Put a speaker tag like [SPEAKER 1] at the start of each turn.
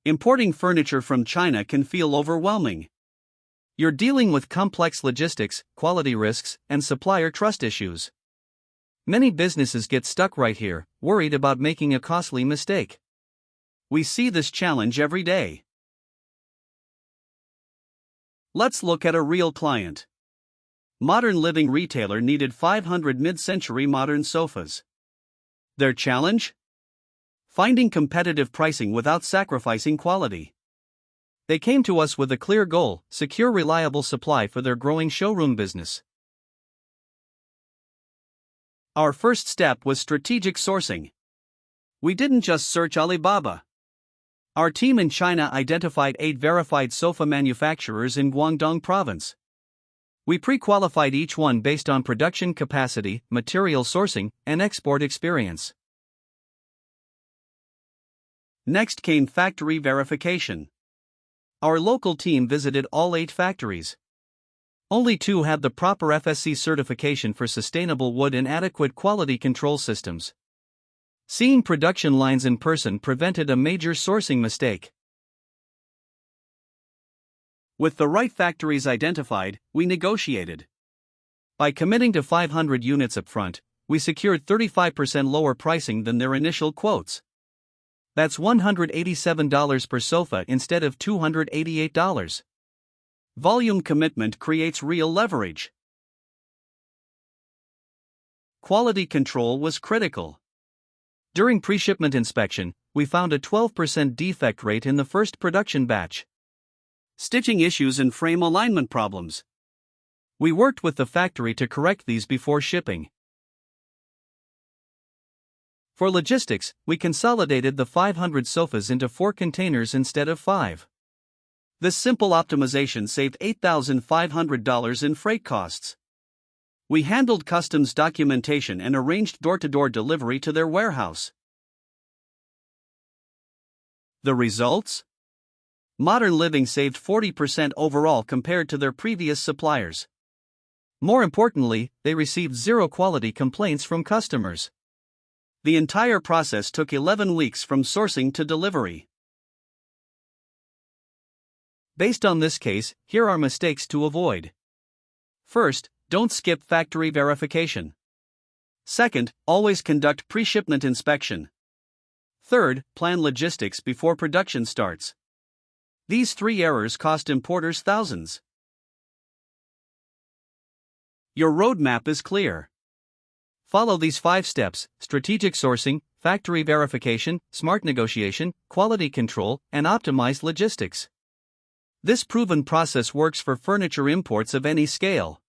[SPEAKER 1] Importing furniture from China can feel overwhelming. You're dealing with complex logistics, quality risks, and supplier trust issues. Many businesses get stuck right here, worried about making a costly mistake. We see this challenge every day. Let's look at a real client. Modern living retailer needed 500 mid-century modern sofas. Their challenge? Finding competitive pricing without sacrificing quality. They came to us with a clear goal: secure reliable supply for their growing showroom business. Our first step was strategic sourcing. We didn't just search Alibaba. Our team in China identified 8 verified sofa manufacturers in Guangdong province. We pre-qualified each one based on production capacity, material sourcing, and export experience. Next came factory verification. Our local team visited all 8 factories. Only 2 had the proper FSC certification for sustainable wood and adequate quality control systems. Seeing production lines in person prevented a major sourcing mistake. With the right factories identified, we negotiated. By committing to 500 units upfront, we secured 35% lower pricing than their initial quotes. That's $187 per sofa instead of $288. Volume commitment creates real leverage. Quality control was critical. During pre-shipment inspection, we found a 12% defect rate in the first production batch. Stitching issues and frame alignment problems. We worked with the factory to correct these before shipping. For logistics, we consolidated the 500 sofas into 4 containers instead of 5. This simple optimization saved $8,500 in freight costs. We handled customs documentation and arranged door-to-door delivery to their warehouse. The results? Modern Living saved 40% overall compared to their previous suppliers. More importantly, they received 0 quality complaints from customers. The entire process took 11 weeks from sourcing to delivery. Based on this case, here are mistakes to avoid. First, don't skip factory verification. Second, always conduct pre-shipment inspection. Third, plan logistics before production starts. These 3 errors cost importers thousands. Your roadmap is clear. Follow these 5 steps: strategic sourcing, factory verification, smart negotiation, quality control, and optimized logistics. This proven process works for furniture imports of any scale.